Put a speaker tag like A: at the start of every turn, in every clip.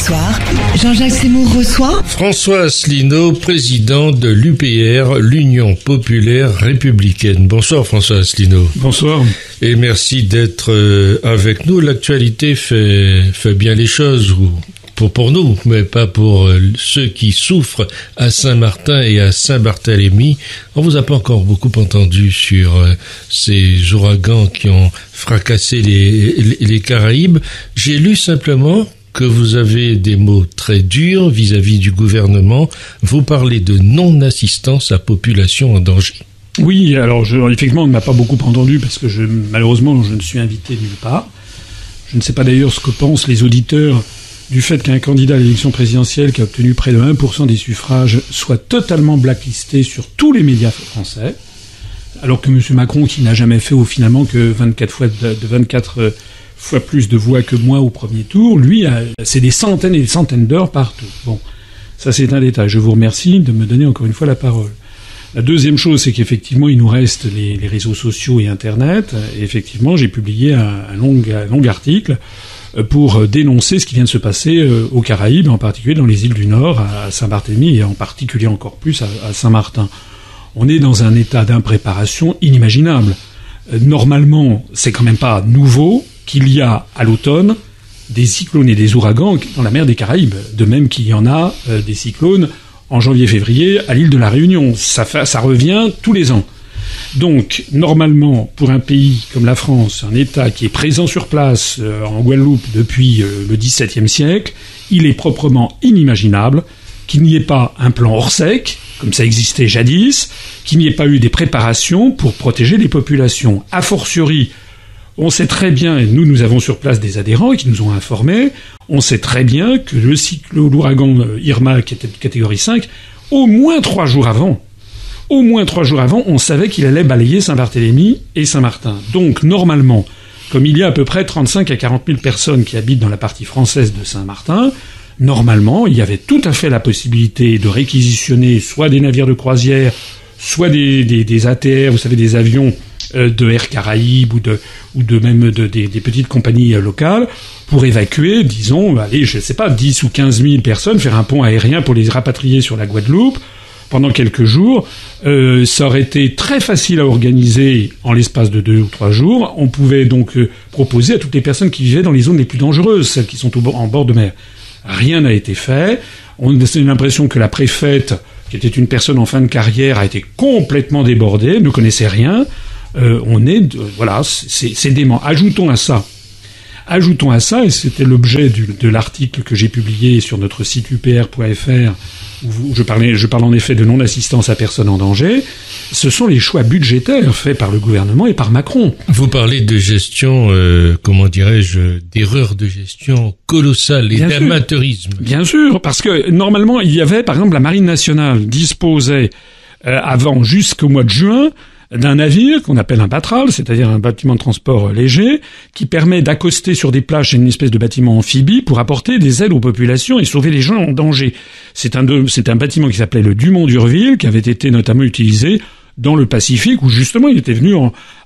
A: soir, Jean-Jacques Seymour reçoit
B: François Asselineau, président de l'UPR, l'Union Populaire Républicaine. Bonsoir François Asselineau.
C: Bonsoir.
B: Et merci d'être avec nous. L'actualité fait bien les choses, pour nous, mais pas pour ceux qui souffrent à Saint-Martin et à Saint-Barthélemy. On vous a pas encore beaucoup entendu sur ces ouragans qui ont fracassé les Caraïbes. J'ai lu simplement que vous avez des mots très durs vis-à-vis du gouvernement. Vous parlez de non-assistance à population en danger.
C: Oui, alors effectivement, on ne m'a pas beaucoup entendu parce que malheureusement, je ne suis invité nulle part. Je ne sais pas d'ailleurs ce que pensent les auditeurs du fait qu'un candidat à l'élection présidentielle qui a obtenu près de 1% des suffrages soit totalement blacklisté sur tous les médias français, alors que M. Macron, qui n'a jamais fait finalement que 24 fois plus de voix que moi au premier tour, lui, c'est des centaines et des centaines d'heures partout. Bon, ça c'est un détail. Je vous remercie de me donner encore une fois la parole. La deuxième chose, c'est qu'effectivement, il nous reste les réseaux sociaux et Internet. Et effectivement, j'ai publié un long article pour dénoncer ce qui vient de se passer aux Caraïbes, en particulier dans les îles du Nord, à Saint-Barthélemy et en particulier encore plus à Saint-Martin. On est dans un état d'impréparation inimaginable. Normalement, c'est quand même pas nouveau qu'il y a à l'automne des cyclones et des ouragans dans la mer des Caraïbes, de même qu'il y en a des cyclones en janvier-février à l'île de la Réunion. Ça revient tous les ans. Donc, normalement, pour un pays comme la France, un État qui est présent sur place en Guadeloupe depuis le XVIIe siècle, il est proprement inimaginable qu'il n'y ait pas un plan Orsec, comme ça existait jadis, qu'il n'y ait pas eu des préparations pour protéger les populations. A fortiori, on sait très bien, et nous avons sur place des adhérents qui nous ont informés, on sait très bien que l'ouragan Irma, qui était de catégorie 5, au moins 3 jours avant, on savait qu'il allait balayer Saint-Barthélemy et Saint-Martin. Donc, normalement, comme il y a à peu près 35 à 40 000 personnes qui habitent dans la partie française de Saint-Martin, normalement, il y avait tout à fait la possibilité de réquisitionner soit des navires de croisière, soit des ATR, vous savez, des avions de Air Caraïbes ou des petites compagnies locales pour évacuer, disons, allez, je sais pas, 10 ou 15 000 personnes, faire un pont aérien pour les rapatrier sur la Guadeloupe pendant quelques jours. Ça aurait été très facile à organiser en l'espace de 2 ou 3 jours. On pouvait donc proposer à toutes les personnes qui vivaient dans les zones les plus dangereuses, celles qui sont en bord de mer. Rien n'a été fait. On a l'impression que la préfète, qui était une personne en fin de carrière, a été complètement débordée, ne connaissait rien. C'est dément. Ajoutons à ça, et c'était l'objet de l'article que j'ai publié sur notre site upr.fr, où je parle en effet de non-assistance à personne en danger, ce sont les choix budgétaires faits par le gouvernement et par Macron.
B: Vous parlez de gestion, d'erreur de gestion colossale et d'amateurisme.
C: Bien sûr, parce que normalement, il y avait, par exemple, la Marine nationale disposait avant jusqu'au mois de juin d'un navire qu'on appelle un batral, c'est-à-dire un bâtiment de transport léger, qui permet d'accoster sur des plages, c'est une espèce de bâtiment amphibie, pour apporter des aides aux populations et sauver les gens en danger. C'est un bâtiment qui s'appelait le Dumont-d'Urville, qui avait été notamment utilisé dans le Pacifique, où justement il était venu,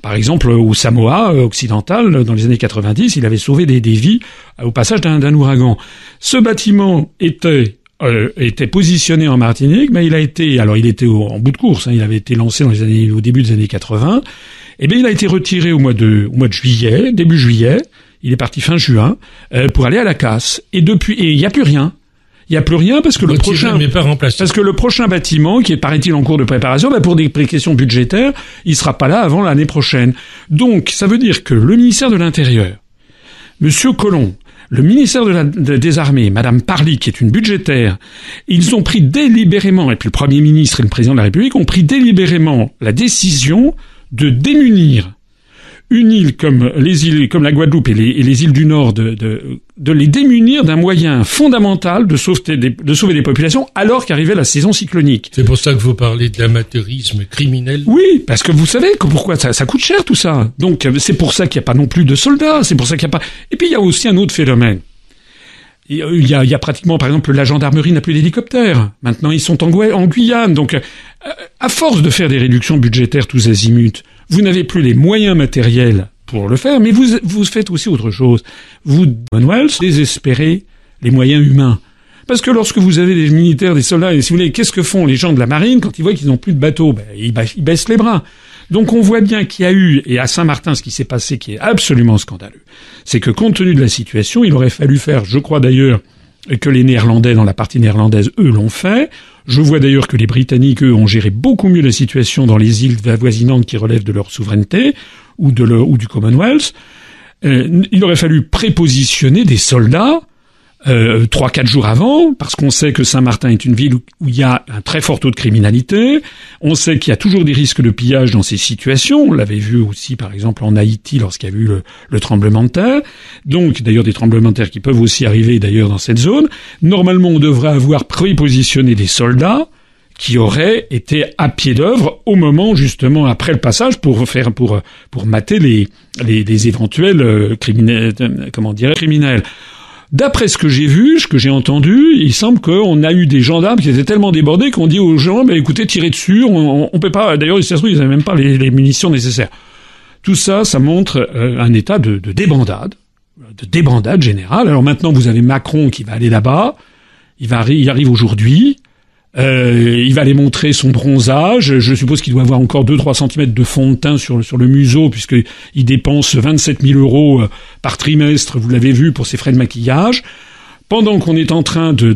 C: par exemple, au Samoa occidental, dans les années 90, il avait sauvé des vies au passage d'un ouragan. Ce bâtiment était positionné en Martinique, mais il était en bout de course, il avait été lancé au début des années 80, et bien il a été retiré au mois de juillet, début juillet, il est parti fin juin, pour aller à la casse. Et il n'y a plus rien. Il n'y a plus rien parce que le prochain bâtiment, qui est, paraît-il, en cours de préparation, pour des questions budgétaires, il sera pas là avant l'année prochaine. Donc, ça veut dire que le ministère de l'Intérieur, Monsieur Collomb, le ministère des Armées, Madame Parly, qui est une budgétaire, ils ont pris délibérément, et puis le Premier ministre et le Président de la République ont pris délibérément la décision de démunir une île comme la Guadeloupe et les îles du Nord, de les démunir d'un moyen fondamental de sauver des populations alors qu'arrivait la saison cyclonique.
B: C'est pour ça que vous parlez d'amateurisme criminel?
C: Oui, parce que vous savez pourquoi ça coûte cher tout ça. Donc c'est pour ça qu'il n'y a pas non plus de soldats, c'est pour ça qu'il n'y a pas... Et puis il y a aussi un autre phénomène. Il y a pratiquement, par exemple, la gendarmerie n'a plus d'hélicoptères. Maintenant, ils sont en Guyane. Donc, à force de faire des réductions budgétaires tous azimuts, vous n'avez plus les moyens matériels pour le faire, mais vous faites aussi autre chose. Vous, Commonwealth, désespérez les moyens humains. Parce que lorsque vous avez des militaires, des soldats, et si vous voulez, qu'est-ce que font les gens de la marine quand ils voient qu'ils n'ont plus de bateaux? Ils baissent les bras. Donc on voit bien qu'il y a eu, et à Saint-Martin, ce qui s'est passé qui est absolument scandaleux, c'est que compte tenu de la situation, il aurait fallu faire, je crois d'ailleurs, que les Néerlandais, dans la partie néerlandaise, eux, l'ont fait. Je vois d'ailleurs que les Britanniques, eux, ont géré beaucoup mieux la situation dans les îles avoisinantes qui relèvent de leur souveraineté, ou du Commonwealth. Il aurait fallu prépositionner des soldats 3-4 jours avant, parce qu'on sait que Saint-Martin est une ville où il y a un très fort taux de criminalité. On sait qu'il y a toujours des risques de pillage dans ces situations. On l'avait vu aussi, par exemple, en Haïti, lorsqu'il y a eu le tremblement de terre. Donc, d'ailleurs, des tremblements de terre qui peuvent aussi arriver, d'ailleurs, dans cette zone. Normalement, on devrait avoir prépositionné des soldats qui auraient été à pied d'œuvre au moment, justement, après le passage, pour mater les éventuels criminels. D'après ce que j'ai vu, ce que j'ai entendu, il semble qu'on a eu des gendarmes qui étaient tellement débordés qu'on dit aux gens, écoutez, tirez dessus, on peut pas, d'ailleurs, ils n'avaient même pas les munitions nécessaires. Tout ça, ça montre un état de débandade générale. Alors maintenant, vous avez Macron qui va aller là-bas, il arrive aujourd'hui, il va aller montrer son bronzage. Je suppose qu'il doit avoir encore 2-3 cm de fond de teint sur le museau, puisqu'il dépense 27 000 euros par trimestre, vous l'avez vu, pour ses frais de maquillage. Pendant qu'on est en train de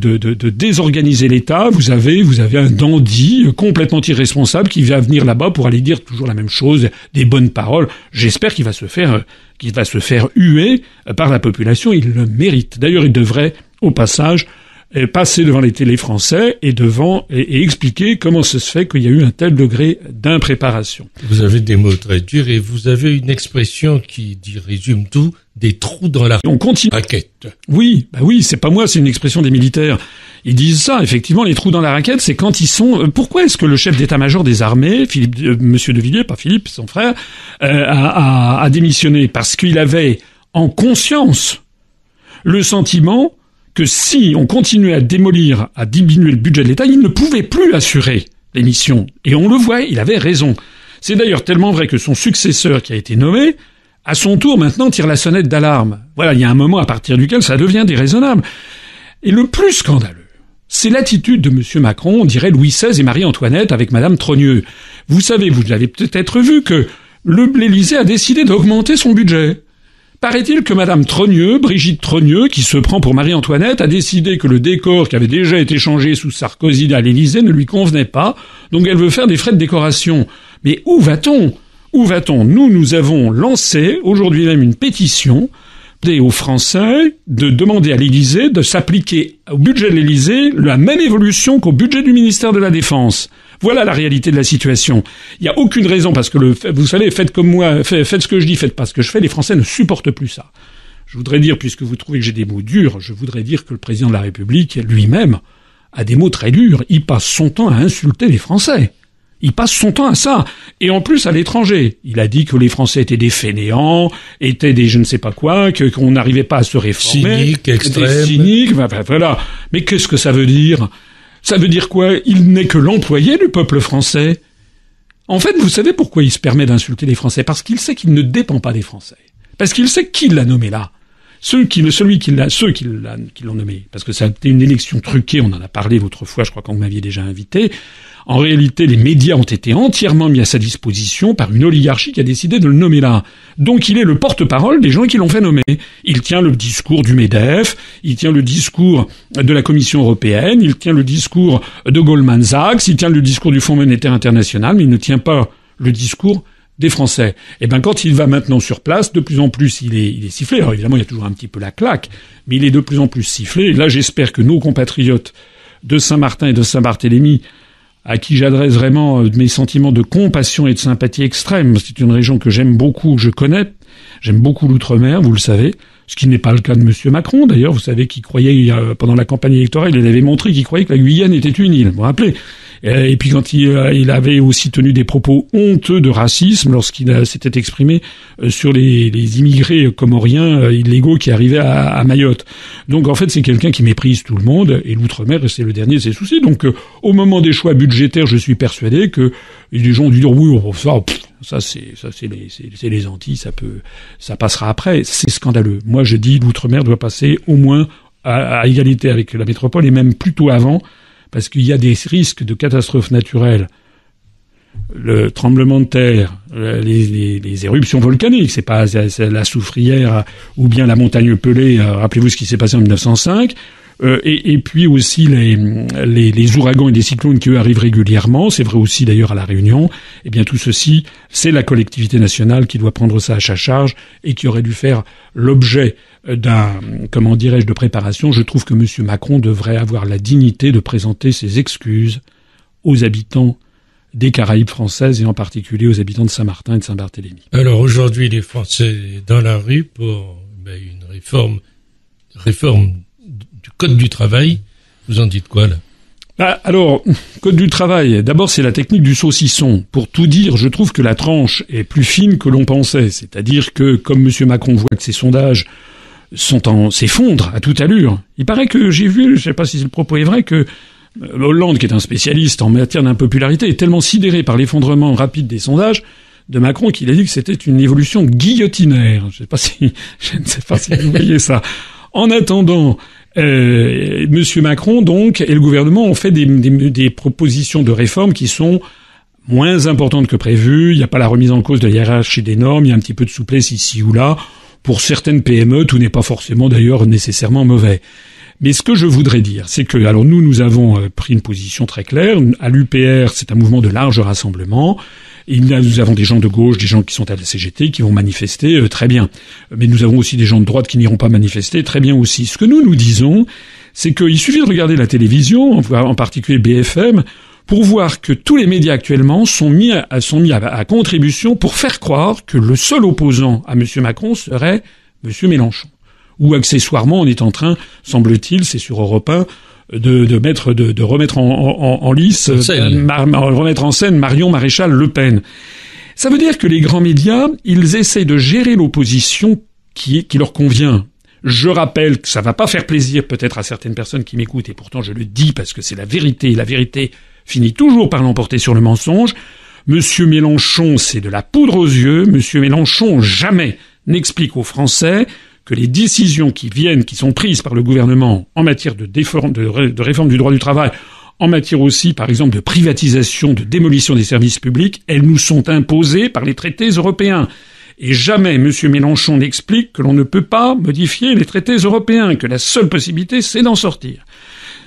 C: désorganiser l'État, vous avez un dandy complètement irresponsable qui va venir là-bas pour aller dire toujours la même chose, des bonnes paroles. J'espère qu'il va se faire huer par la population. Il le mérite. D'ailleurs, il devrait, au passage, passer devant les télés français et expliquer comment ça se fait qu'il y a eu un tel degré d'impréparation.
B: Vous avez des mots très durs et vous avez une expression qui résume tout, des trous dans la raquette.
C: Oui, c'est pas moi, c'est une expression des militaires. Ils disent ça, effectivement, les trous dans la raquette, c'est quand ils sont... Pourquoi est-ce que le chef d'état-major des armées, Monsieur de Villiers, pas Philippe, son frère, a démissionné? Parce qu'il avait en conscience le sentiment que si on continuait à démolir, à diminuer le budget de l'État, il ne pouvait plus assurer les missions. Et on le voit, il avait raison. C'est d'ailleurs tellement vrai que son successeur qui a été nommé, à son tour maintenant tire la sonnette d'alarme. Voilà, il y a un moment à partir duquel ça devient déraisonnable. Et le plus scandaleux, c'est l'attitude de M. Macron, on dirait Louis XVI et Marie-Antoinette avec Madame Trogneux. Vous savez, vous l'avez peut-être vu que l'Élysée a décidé d'augmenter son budget. Paraît-il que Madame Trogneux, Brigitte Trogneux, qui se prend pour Marie-Antoinette, a décidé que le décor qui avait déjà été changé sous Sarkozy à l'Élysée ne lui convenait pas, donc elle veut faire des frais de décoration. Mais où va-t-on? Nous avons lancé aujourd'hui même une pétition aux Français de demander à l'Élysée de s'appliquer au budget de l'Élysée la même évolution qu'au budget du ministère de la Défense. Voilà la réalité de la situation. Il n'y a aucune raison, parce que vous savez, faites comme moi, faites ce que je dis, faites pas ce que je fais, les Français ne supportent plus ça. Je voudrais dire, puisque vous trouvez que j'ai des mots durs, je voudrais dire que le président de la République, lui-même, a des mots très durs. Il passe son temps à insulter les Français. Il passe son temps à ça. Et en plus, à l'étranger. Il a dit que les Français étaient des fainéants, étaient des je ne sais pas quoi, qu'on n'arrivait pas à se réformer.
B: Cyniques, extrêmes.
C: Cyniques, voilà. Mais qu'est-ce que ça veut dire? Ça veut dire quoi? Il n'est que l'employé du peuple français. En fait, vous savez pourquoi il se permet d'insulter les Français? Parce qu'il sait qu'il ne dépend pas des Français. Parce qu'il sait qui l'a nommé là. Ceux qui l'ont nommé. Parce que ça a été une élection truquée, on en a parlé l'autre fois, je crois qu'on m'aviez déjà invité. En réalité, les médias ont été entièrement mis à sa disposition par une oligarchie qui a décidé de le nommer là. Donc il est le porte-parole des gens qui l'ont fait nommer. Il tient le discours du MEDEF, il tient le discours de la Commission européenne, il tient le discours de Goldman Sachs, il tient le discours du Fonds monétaire international, mais il ne tient pas le discours des Français. Et ben quand il va maintenant sur place, de plus en plus il est sifflé. Alors évidemment, il y a toujours un petit peu la claque, mais il est de plus en plus sifflé. Et là, j'espère que nos compatriotes de Saint-Martin et de Saint-Barthélemy, à qui j'adresse vraiment mes sentiments de compassion et de sympathie extrême. C'est une région que j'aime beaucoup, que je connais. J'aime beaucoup l'outre-mer, vous le savez. Ce qui n'est pas le cas de M. Macron, d'ailleurs. Vous savez qu'il croyait, pendant la campagne électorale, il avait montré qu'il croyait que la Guyane était une île. Vous vous rappelez? Et puis quand il avait aussi tenu des propos honteux de racisme lorsqu'il s'était exprimé sur les immigrés comoriens illégaux qui arrivaient à Mayotte. Donc en fait, c'est quelqu'un qui méprise tout le monde, et l'outre-mer, c'est le dernier de ses soucis. Donc au moment des choix budgétaires, je suis persuadé que les gens ont dû dire oui, ça c'est les Antilles, ça passera après. C'est scandaleux. Moi je dis l'outre-mer doit passer au moins à égalité avec la métropole et même plutôt avant, parce qu'il y a des risques de catastrophes naturelles. Le tremblement de terre, les éruptions volcaniques, c'est la Soufrière ou bien la montagne Pelée, rappelez-vous ce qui s'est passé en 1905, et puis aussi les ouragans et les cyclones qui eux arrivent régulièrement, c'est vrai aussi d'ailleurs à La Réunion. Eh bien tout ceci, c'est la collectivité nationale qui doit prendre ça à sa charge et qui aurait dû faire l'objet de préparation. Je trouve que M. Macron devrait avoir la dignité de présenter ses excuses aux habitants des Caraïbes françaises et en particulier aux habitants de Saint-Martin et de Saint-Barthélemy.
B: Alors aujourd'hui, les Français dans la rue pour une réforme du Code du travail. Vous en dites quoi là?
C: Alors, Code du travail, d'abord c'est la technique du saucisson. Pour tout dire, je trouve que la tranche est plus fine que l'on pensait. C'est-à-dire que comme M. Macron voit que ses sondages s'effondrent à toute allure, il paraît que j'ai vu, je ne sais pas si le propos est vrai, que Hollande, qui est un spécialiste en matière d'impopularité, est tellement sidéré par l'effondrement rapide des sondages de Macron qu'il a dit que c'était une évolution guillotinaire. Je ne sais pas si vous voyez ça. En attendant, Monsieur Macron, donc, et le gouvernement ont fait des propositions de réforme qui sont moins importantes que prévues. Il n'y a pas la remise en cause de la hiérarchie des normes, il y a un petit peu de souplesse ici ou là. Pour certaines PME, tout n'est pas forcément d'ailleurs nécessairement mauvais. Mais ce que je voudrais dire, c'est que, alors nous avons pris une position très claire. À l'UPR, c'est un mouvement de large rassemblement. Nous avons des gens de gauche, des gens qui sont à la CGT, qui vont manifester très bien. Mais nous avons aussi des gens de droite qui n'iront pas manifester très bien aussi. Ce que nous disons, c'est qu'il suffit de regarder la télévision, en particulier BFM, pour voir que tous les médias actuellement sont mis à contribution pour faire croire que le seul opposant à M. Macron serait M. Mélenchon. Ou accessoirement, on est en train, semble-t-il, c'est sur Europe 1, de remettre en lice, remettre en scène Marion Maréchal Le Pen. Ça veut dire que les grands médias, ils essayent de gérer l'opposition qui leur convient. Je rappelle que ça va pas faire plaisir peut-être à certaines personnes qui m'écoutent, et pourtant je le dis parce que c'est la vérité, et la vérité finit toujours par l'emporter sur le mensonge. Monsieur Mélenchon, c'est de la poudre aux yeux. Monsieur Mélenchon jamais n'explique aux Français que les décisions qui sont prises par le gouvernement en matière de réforme du droit du travail, en matière aussi, par exemple, de privatisation, de démolition des services publics, elles nous sont imposées par les traités européens. Et jamais M. Mélenchon n'explique que l'on ne peut pas modifier les traités européens, que la seule possibilité, c'est d'en sortir.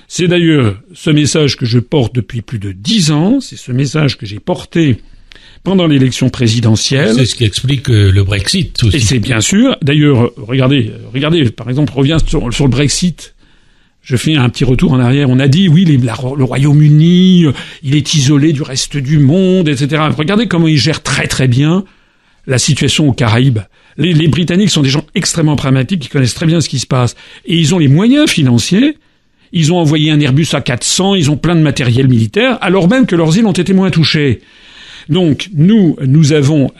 C: C'est d'ailleurs ce message que je porte depuis plus de 10 ans, c'est ce message que j'ai porté pendant l'élection présidentielle.
B: C'est ce qui explique le Brexit aussi.
C: Et c'est bien sûr, d'ailleurs, regardez, par exemple, je reviens sur le Brexit. Je fais un petit retour en arrière. On a dit, oui, le Royaume-Uni, il est isolé du reste du monde, etc. Regardez comment il gère très très bien la situation aux Caraïbes. Les Britanniques sont des gens extrêmement pragmatiques, qui connaissent très bien ce qui se passe. Et ils ont les moyens financiers. Ils ont envoyé un Airbus A400, ils ont plein de matériel militaire, alors même que leurs îles ont été moins touchées. Donc, nous avons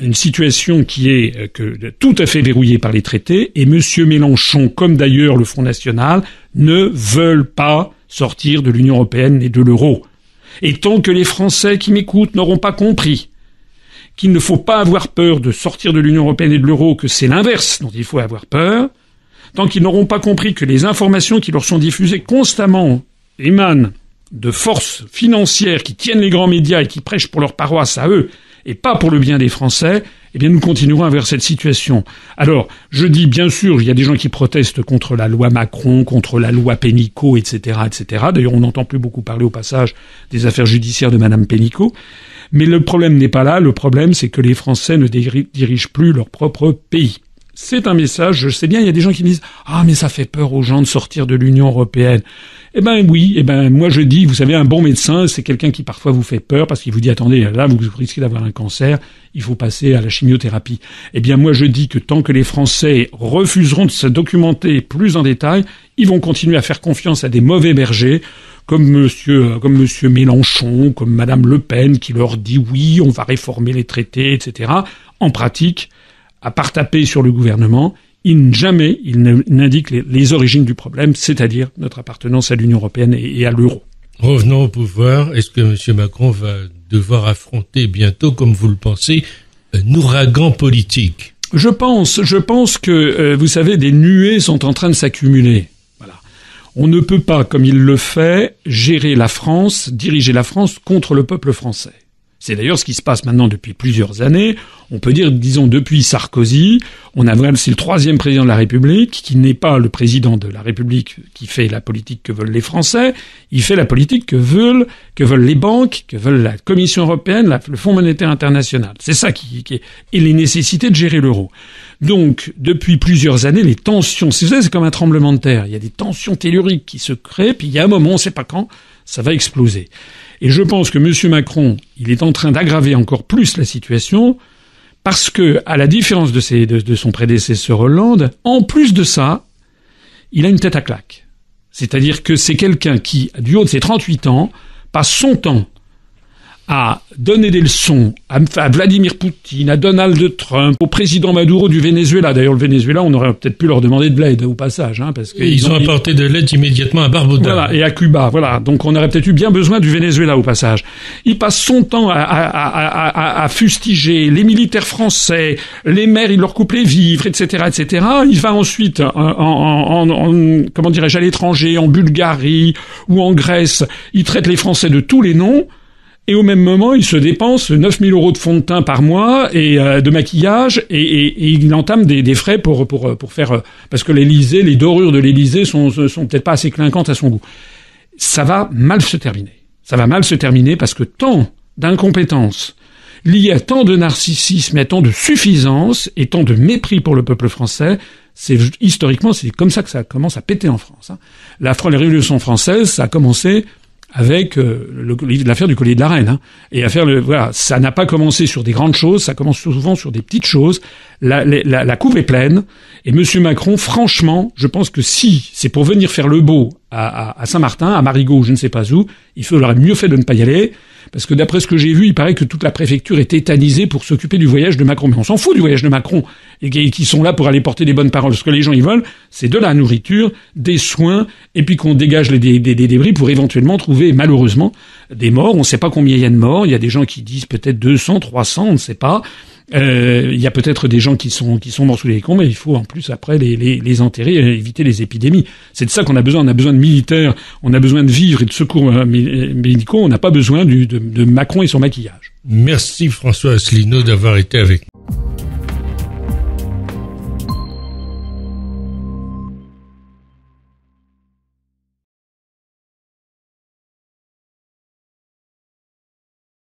C: une situation qui est tout à fait verrouillée par les traités, et M. Mélenchon, comme d'ailleurs le Front National, ne veulent pas sortir de l'Union européenne et de l'euro. Et tant que les Français qui m'écoutent n'auront pas compris qu'il ne faut pas avoir peur de sortir de l'Union européenne et de l'euro, que c'est l'inverse dont il faut avoir peur, tant qu'ils n'auront pas compris que les informations qui leur sont diffusées constamment émanent de forces financières qui tiennent les grands médias et qui prêchent pour leur paroisse à eux, et pas pour le bien des Français, eh bien nous continuerons vers cette situation. Alors, je dis bien sûr, il y a des gens qui protestent contre la loi Macron, contre la loi Pénicaud, etc., etc. D'ailleurs, on n'entend plus beaucoup parler au passage des affaires judiciaires de Madame Pénicaud. Mais le problème n'est pas là. Le problème, c'est que les Français ne dirigent plus leur propre pays. C'est un message, je sais bien, il y a des gens qui me disent « Ah, mais ça fait peur aux gens de sortir de l'Union européenne. » Eh ben oui, moi je dis, vous savez, un bon médecin, c'est quelqu'un qui parfois vous fait peur parce qu'il vous dit « Attendez, là, vous risquez d'avoir un cancer, il faut passer à la chimiothérapie. » Eh bien moi je dis que tant que les Français refuseront de se documenter plus en détail, ils vont continuer à faire confiance à des mauvais bergers, comme monsieur Mélenchon, comme Madame Le Pen, qui leur dit « Oui, on va réformer les traités, etc. » En pratique, à part taper sur le gouvernement, il n'indique les origines du problème, c'est-à-dire notre appartenance à l'Union européenne et à l'euro.
B: Revenons au pouvoir. Est-ce que M. Macron va devoir affronter bientôt, comme vous le pensez, un ouragan politique?
C: Je pense que, vous savez, des nuées sont en train de s'accumuler. On ne peut pas, comme il le fait, gérer la France, diriger la France contre le peuple français. C'est d'ailleurs ce qui se passe maintenant depuis plusieurs années. On peut dire, disons, depuis Sarkozy, c'est le 3e président de la République, qui n'est pas le président de la République qui fait la politique que veulent les Français, il fait la politique que veulent les banques, que veulent la Commission européenne, le Fonds monétaire international. C'est ça qui est, et les nécessités de gérer l'euro. Donc, depuis plusieurs années, les tensions, c'est comme un tremblement de terre. Il y a des tensions telluriques qui se créent, puis il y a un moment, on ne sait pas quand, ça va exploser. Et je pense que M. Macron, il est en train d'aggraver encore plus la situation, parce que, à la différence de son prédécesseur Hollande, en plus de ça, il a une tête à claque. C'est-à-dire que c'est quelqu'un qui, du haut de ses 38 ans, passe son temps à donner des leçons à Vladimir Poutine, à Donald Trump, au président Maduro du Venezuela. D'ailleurs, le Venezuela, on aurait peut-être pu leur demander de l'aide au passage, parce que
B: ils ont apporté de l'aide immédiatement à Barbuda.
C: Voilà, et à Cuba, voilà. Donc, on aurait peut-être eu bien besoin du Venezuela au passage. Il passe son temps à fustiger les militaires français, les maires, il leur coupe les vivres, etc., etc. Il va ensuite comment dirais-je, à l'étranger, en Bulgarie ou en Grèce. Il traite les Français de tous les noms. Et au même moment, il se dépense 9 000 € de fond de teint par mois et de maquillage et il entame des frais pour faire parce que l'Élysée, les dorures de l'Élysée sont peut-être pas assez clinquantes à son goût. Ça va mal se terminer. Ça va mal se terminer parce que tant d'incompétence liée à tant de narcissisme et à tant de suffisance et tant de mépris pour le peuple français, historiquement, c'est comme ça que ça commence à péter en France. La Révolution française, ça a commencé avec l'affaire du collier de la reine, et voilà, ça n'a pas commencé sur des grandes choses, ça commence souvent sur des petites choses. La couve est pleine, et Monsieur Macron, franchement, je pense que si c'est pour venir faire le beau à Saint-Martin, à Marigot ou je ne sais pas où, il aurait mieux fait de ne pas y aller, parce que d'après ce que j'ai vu, il paraît que toute la préfecture est tétanisée pour s'occuper du voyage de Macron. Mais on s'en fout du voyage de Macron, et qui sont là pour aller porter des bonnes paroles. Ce que les gens ils veulent, c'est de la nourriture, des soins, et puis qu'on dégage des débris pour éventuellement trouver, malheureusement, des morts. On ne sait pas combien il y a de morts. Il y a des gens qui disent peut-être 200, 300, on ne sait pas. Il y a peut-être des gens qui sont morts sous les décombres, mais il faut en plus après les enterrer et éviter les épidémies. C'est de ça qu'on a besoin. On a besoin de militaires, on a besoin de vivres et de secours médicaux. On n'a pas besoin de Macron et son maquillage.
B: Merci François Asselineau d'avoir été avec nous.